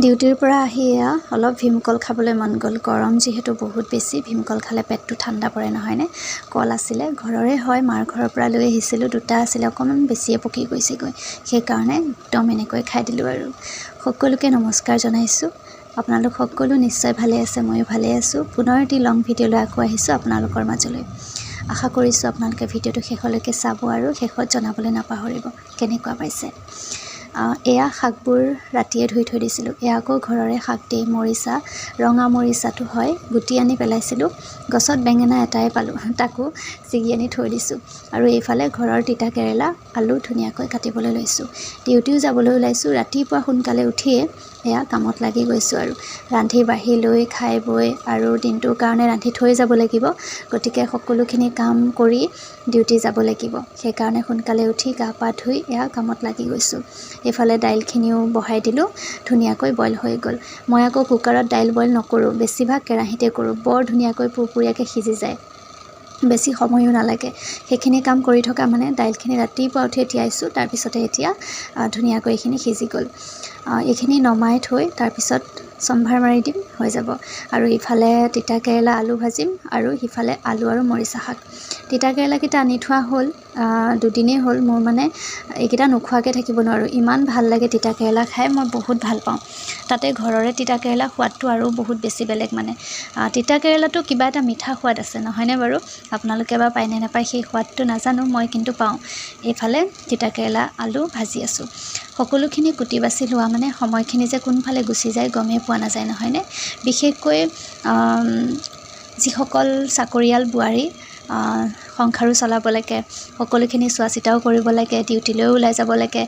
ডিউটিৰ পৰা আহি অলপ ভীমকল খাবলৈ মন গ'ল। গৰম যিহেতু বহুত বেছি, ভীমকল খালে পেটটো ঠাণ্ডা পৰে নহয়নে। কল আছিলে, ঘৰৰে হয়, মাৰ ঘৰৰ পৰা লৈ আহিছিলোঁ। দুটা আছিলে, অকণমান বেছিয়ে পকি গৈছেগৈ, সেইকাৰণে একদম এনেকৈ খাই দিলোঁ। আৰু সকলোকে নমস্কাৰ জনাইছোঁ। আপোনালোক সকলো নিশ্চয় ভালে আছে, ময়ো ভালে আছোঁ। পুনৰ এটি লং ভিডিঅ'লৈ আকৌ আহিছোঁ আপোনালোকৰ মাজলৈ। আশা কৰিছোঁ আপোনালোকে ভিডিঅ'টো শেষলৈকে চাব আৰু শেষত জনাবলৈ নাপাহৰিব কেনেকুৱা পাইছে। এয়া শাকবোৰ ৰাতিয়ে ধুই থৈ দিছিলোঁ। এয়া আকৌ ঘৰৰে শাক দেই, মৰিচা, ৰঙা মৰিচাটো হয়, গুটি আনি পেলাইছিলোঁ। গছত বেঙেনা এটাই পালোঁ, তাকো ছিগি আনি থৈ দিছোঁ। আৰু এইফালে ঘৰৰ তিতা কেৰেলা, আলু ধুনীয়াকৈ কাটিবলৈ লৈছোঁ। ডিউটিও যাবলৈ ওলাইছোঁ। ৰাতিপুৱা সোনকালে উঠিয়ে এয়া কামত লাগি গৈছোঁ। আৰু ৰান্ধি বাঢ়ি লৈ খাই বৈ আৰু দিনটোৰ কাৰণে ৰান্ধি থৈ যাব লাগিব, গতিকে সকলোখিনি কাম কৰি ডিউটি যাব লাগিব। সেইকাৰণে সোনকালে উঠি গা পা ধুই এয়া কামত লাগি গৈছোঁ। এইফালে দাইলখিনিও বহাই দিলোঁ, ধুনীয়াকৈ বইল হৈ গ'ল। মই আকৌ কুকাৰত দাইল বইল নকৰোঁ, বেছিভাগ কেৰাহীতে কৰোঁ। বৰ ধুনীয়াকৈ পুৰপুৰীয়াকৈ সিজি যায়, বেছি সময়ো নালাগে। সেইখিনি কাম কৰি থকা মানে দাইলখিনি ৰাতিপুৱা উঠি তিয়াইছোঁ, তাৰপিছতে এতিয়া ধুনীয়াকৈ এইখিনি সিজি গ'ল। এইখিনি নমাই থৈ তাৰপিছত চম্ভাৰ মাৰি দিম, হৈ যাব। আৰু ইফালে তিতা কেৰেলা আলু ভাজিম, আৰু সিফালে আলু আৰু মৰিচা শাক। তিতা কেৰেলাকেইটা আনি থোৱা হ'ল, দুদিনেই হ'ল। মোৰ মানে এইকেইটা নোখোৱাকৈ থাকিব নোৱাৰোঁ, ইমান ভাল লাগে তিতা কেৰেলা খাই, মই বহুত ভাল পাওঁ। তাতে ঘৰৰে তিতা কেৰেলা সোৱাদটো আৰু বহুত বেছি বেলেগ মানে। তিতা কেৰেলাটো কিবা এটা মিঠা সোৱাদ আছে নহয়নে বাৰু। আপোনালোকে বা পায় নে নাপায় সেই সোৱাদটো নাজানো, মই কিন্তু পাওঁ। এইফালে তিতা কেৰেলা আলু ভাজি আছোঁ। সকলোখিনি কুটি বাছি লোৱা মানে সময়খিনি যে কোনফালে গুচি যায় গমেই পোৱা নাযায় নহয়নে। বিশেষকৈ যিসকল চাকৰিয়াল বোৱাৰী, সংসাৰো চলাব লাগে, সকলোখিনি চোৱা চিতাও কৰিব লাগে, ডিউটিলৈও ওলাই যাব লাগে,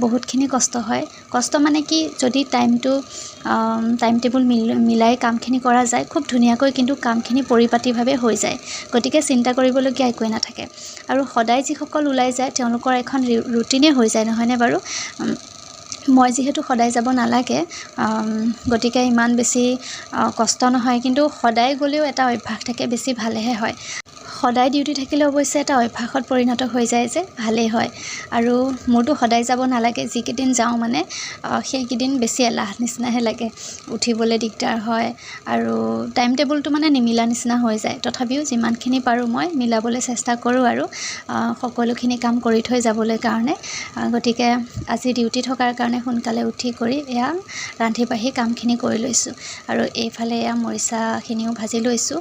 বহুতখিনি কষ্ট হয়। কষ্ট মানে কি, যদি টাইম টেবুল মিলাই কামখিনি কৰা যায় খুব ধুনীয়াকৈ, কিন্তু কামখিনি পৰিপাটিভাৱে হৈ যায়, গতিকে চিন্তা কৰিবলগীয়া একোৱেই নাথাকে। আৰু সদায় যিসকল ওলাই যায় তেওঁলোকৰ এখন ৰুটিনে হৈ যায় নহয়নে বাৰু। মই যিহেতু সদায় যাব নালাগে, গতিকে ইমান বেছি কষ্ট নহয়, কিন্তু সদায় গ'লেও এটা অভ্যাস থাকে, বেছি ভালেহে হয়। সদায় ডিউটি থাকিলে অৱশ্যে এটা অভ্যাসত পৰিণত হৈ যায় যে ভালেই হয়। আৰু মোৰতো সদায় যাব নালাগে, যিকেইদিন যাওঁ মানে সেইকেইদিন বেছি এলাহ নিচিনাহে লাগে, উঠিবলৈ দিগদাৰ হয়, আৰু টাইম টেবুলটো মানে নিমিলা নিচিনা হৈ যায়। তথাপিও যিমানখিনি পাৰোঁ মই মিলাবলৈ চেষ্টা কৰোঁ, আৰু সকলোখিনি কাম কৰি থৈ যাবলৈ কাৰণে। গতিকে আজি ডিউটি থকাৰ কাৰণে সোনকালে উঠি কৰি এয়া ৰান্ধি বাঢ়ি কামখিনি কৰি লৈছোঁ। আৰু এইফালে এয়া মৰিচাখিনিও ভাজি লৈছোঁ।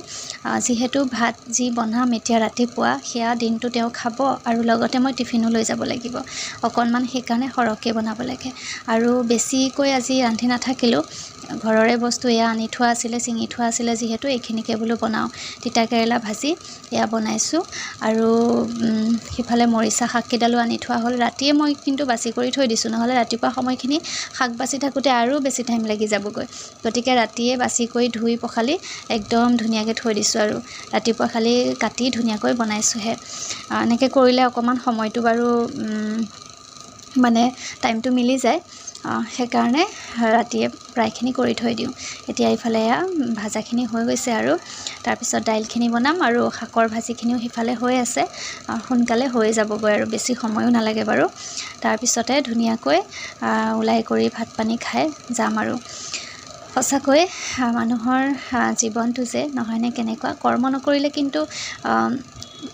যিহেতু ভাত যি বনাম এতিয়া ৰাতিপুৱা, সেয়া দিনটো তেওঁ খাব, আৰু লগতে মই টিফিনো লৈ যাব লাগিব অকণমান, সেইকাৰণে সৰহকৈ বনাব লাগে। আৰু বেছিকৈ আজি ৰান্ধি নাথাকিলোঁ, ঘৰৰে বস্তু এয়া আনি থোৱা আছিলে, ছিঙি থোৱা আছিলে, যিহেতু এইখিনিকে বোলো বনাওঁ। তিতা কেৰেলা ভাজি এয়া বনাইছোঁ, আৰু সিফালে মৰিচা শাককেইডালো আনি থোৱা হ'ল। ৰাতিয়ে মই কিন্তু বাছি কৰি থৈ দিছোঁ, নহ'লে ৰাতিপুৱা সময়খিনি শাক বাছি থাকোঁতে আৰু বেছি টাইম লাগি যাবগৈ। গতিকে ৰাতিয়ে বাছি কৰি ধুই পখালি একদম ধুনীয়াকৈ থৈ দিছোঁ, আৰু ৰাতিপুৱা খালি কাটি ধুনীয়াকৈ বনাইছোঁহে। এনেকৈ কৰিলে অকণমান সময়টো বাৰু মানে টাইমটো মিলি যায়, সেইকাৰণে ৰাতিয়ে প্ৰায়খিনি কৰি থৈ দিওঁ। এতিয়া এইফালে এয়া ভাজাখিনি হৈ গৈছে, আৰু তাৰপিছত দাইলখিনি বনাম, আৰু শাকৰ ভাজিখিনিও সিফালে হৈ আছে। সোনকালে হৈ যাবগৈ, আৰু বেছি সময়ো নালাগে বাৰু। তাৰপিছতে ধুনীয়াকৈ ওলাই কৰি ভাত পানী খাই যাম। আৰু সঁচাকৈ মানুহৰ জীৱনটো যে নহয়নে কেনেকুৱা, কৰ্ম নকৰিলে কিন্তু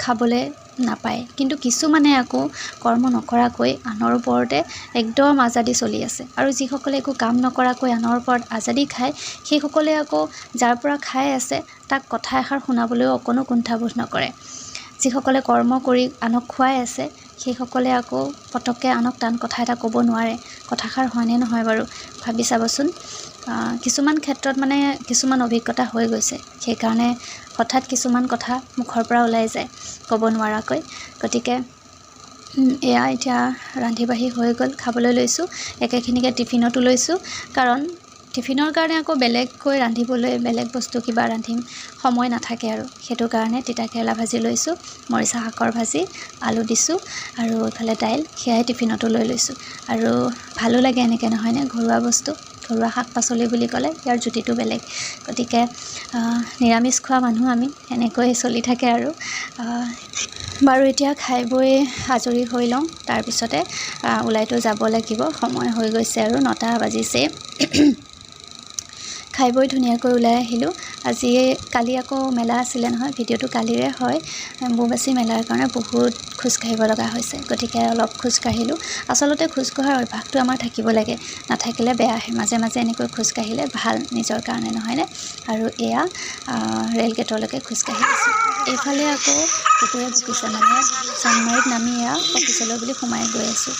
খাবলৈ নাপায়, কিন্তু কিছুমানে আকৌ কৰ্ম নকৰাকৈ আনৰ ওপৰতে একদম আজাদি চলি আছে। আৰু যিসকলে একো কাম নকৰাকৈ আনৰ ওপৰত আজাদি খায়, সেইসকলে আকৌ যাৰ পৰা খাই আছে তাক কথা এষাৰ শুনাবলৈও অকণো কুণ্ঠাবোধ নকৰে। যিসকলে কৰ্ম কৰি আনক খুৱাই আছে, সেইসকলে আকৌ পটককৈ আনক টান কথা এটা ক'ব নোৱাৰে। কথাষাৰ হয়নে নহয় বাৰু, ভাবি চাবচোন। কিছুমান ক্ষেত্ৰত মানে কিছুমান অভিজ্ঞতা হৈ গৈছে, সেইকাৰণে হঠাৎ কিছুমান কথা মুখৰ পৰা ওলাই যায় ক'ব নোৱাৰাকৈ। গতিকে এয়া এতিয়া ৰান্ধি বাঢ়ি হৈ গ'ল, খাবলৈ লৈছোঁ। একেখিনিকে টিফিনতো লৈছোঁ, কাৰণ টিফিনৰ কাৰণে আকৌ বেলেগকৈ ৰান্ধিবলৈ বেলেগ বস্তু কিবা ৰান্ধিম, সময় নাথাকে, আৰু সেইটো কাৰণে তিতা কেৰেলা ভাজি লৈছোঁ, মৰিচা শাকৰ ভাজি, আলু দিছোঁ, আৰু এইফালে দাইল, সেয়াই টিফিনতো লৈ লৈছোঁ। আৰু ভালো লাগে এনেকৈ নহয়নে, ঘৰুৱা বস্তু, ঘৰুৱা শাক পাচলি বুলি ক'লে ইয়াৰ জুতিটো বেলেগ। গতিকে নিৰামিষ খোৱা মানুহ আমি, এনেকৈ চলি থাকে। আৰু বাৰু এতিয়া খাই বৈ আজৰি হৈ লওঁ, তাৰপিছতে ওলাইতো যাব লাগিব। সময় হৈ গৈছে আৰু 9টা বাজিছে। খাই বৈ ধুনীয়াকৈ ওলাই আহিলোঁ। কালি আকৌ মেলা আছিলে নহয়, ভিডিঅ'টো কালিৰে হয়। অম্বুবাচী মেলাৰ কাৰণে বহুত খোজকাঢ়িব লগা হৈছে, গতিকে অলপ খোজকাঢ়িলোঁ। আচলতে খোজকঢ়াৰ অভ্যাসটো আমাৰ থাকিব লাগে, নাথাকিলে বেয়াহে। মাজে মাজে এনেকৈ খোজকাঢ়িলে ভাল নিজৰ কাৰণে, নহয়নে? আৰু এয়া ৰেল গেটলৈকে খোজকাঢ়ি আছোঁ। এইফালে আকৌ কুকুৰে ভুকিছে, মানে চানমাৰীত নামি এয়া অফিচলৈ বুলি সোমাই গৈ আছোঁ।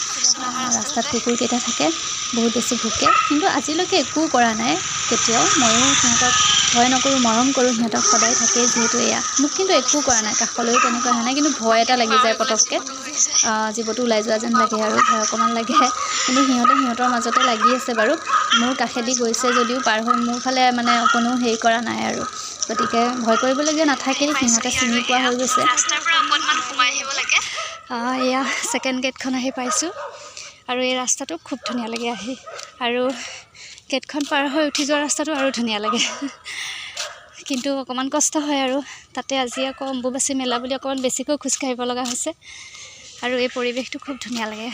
ৰাস্তাত কুকুৰকেইটা থাকে, বহুত বেছি ভুকে, কিন্তু আজিলৈকে একো কৰা নাই কেতিয়াও। ময়ো সিহঁতক ভয় নকৰোঁ, মৰম কৰোঁ, সিহঁতক সদায় থাকেই যিহেতু। এয়া মোক কিন্তু একো কৰা নাই, কাষলৈও তেনেকৈ অহা নাই, কিন্তু ভয় এটা লাগি যায় পটককৈ। জীৱটো ওলাই যোৱা যেন লাগে আৰু ভয় অকণমান লাগে, কিন্তু সিহঁতৰ মাজতে লাগি আছে বাৰু। মোৰ কাষেদি গৈছে যদিও পাৰ হৈ মোৰ ফালে মানে অকণো হেৰি কৰা নাই আৰু, গতিকে ভয় কৰিবলগীয়া নাথাকেই, সিহঁতে চিনি পোৱা হৈ গৈছে। এয়া ছেকেণ্ড গেটখন আহি পাইছোঁ, আৰু এই ৰাস্তাটো খুব ধুনীয়া লাগে আহি, আৰু গেটখন পাৰ হৈ উঠি যোৱা ৰাস্তাটো আৰু ধুনীয়া লাগে, কিন্তু অকণমান কষ্ট হয় আৰু। তাতে আজি আকৌ অম্বুবাচী মেলা বুলি অকণমান বেছিকৈ খোজকাঢ়িব লগা হৈছে, আৰু এই পৰিৱেশটো খুব ধুনীয়া লাগে।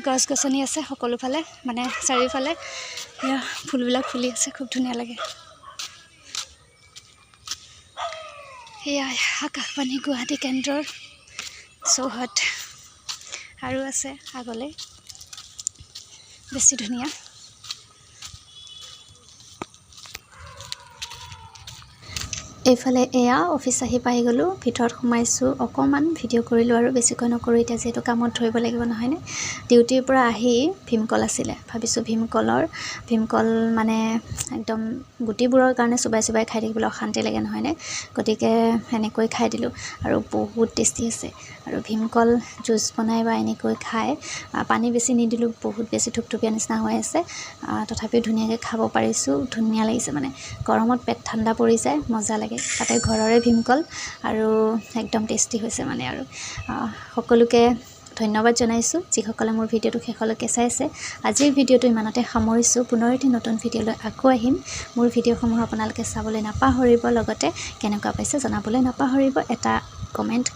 গছ গছনি আছে সকলোফালে, মানে চাৰিওফালে এয়া ফুলবিলাক ফুলি আছে, খুব ধুনীয়া লাগে। এয়াই আকাশবাণী গুৱাহাটী কেন্দ্ৰৰ চৌহদ, আৰু আছে আগলৈ, বেছি ধুনীয়া। এইফালে এয়া অফিচ আহি পাই গ'লোঁ, ভিতৰত সোমাইছোঁ, অকণমান ভিডিঅ' কৰিলোঁ আৰু বেছিকৈ নকৰোঁ এতিয়া, যিহেতু কামত ধৰিব লাগিব নহয়নে। ডিউটিৰ পৰা আহি ভীমকল আছিলে, ভাবিছোঁ ভীমকল মানে একদম গুটিবোৰৰ কাৰণে চোবাই চোবাই খাই থাকিবলৈ অশান্তি লাগে নহয়নে, গতিকে সেনেকৈ খাই দিলোঁ, আৰু বহুত টেষ্টি আছে। আৰু ভীমকল জুচ বনাই বা এনেকৈ খাই, পানী বেছি নিদিলোঁ, বহুত বেছি থুপথুপীয়া নিচিনা হৈ আছে, তথাপিও ধুনীয়াকৈ খাব পাৰিছোঁ, ধুনীয়া লাগিছে। মানে গৰমত পেট ঠাণ্ডা পৰি যায়, মজা লাগে। তাতে ঘৰৰে ভীমকল, আৰু একদম টেষ্টি হৈছে মানে। আৰু সকলোকে ধন্যবাদ জনাইছোঁ যিসকলে মোৰ ভিডিঅ'টো শেষলৈকে চাইছে। আজিৰ ভিডিঅ'টো ইমানতে সামৰিছোঁ, পুনৰ এটি নতুন ভিডিঅ'লৈ আকৌ আহিম। মোৰ ভিডিঅ'সমূহ আপোনালোকে চাবলৈ নাপাহৰিব, লগতে কেনেকুৱা পাইছে জনাবলৈ নাপাহৰিব, এটা কমেণ্ট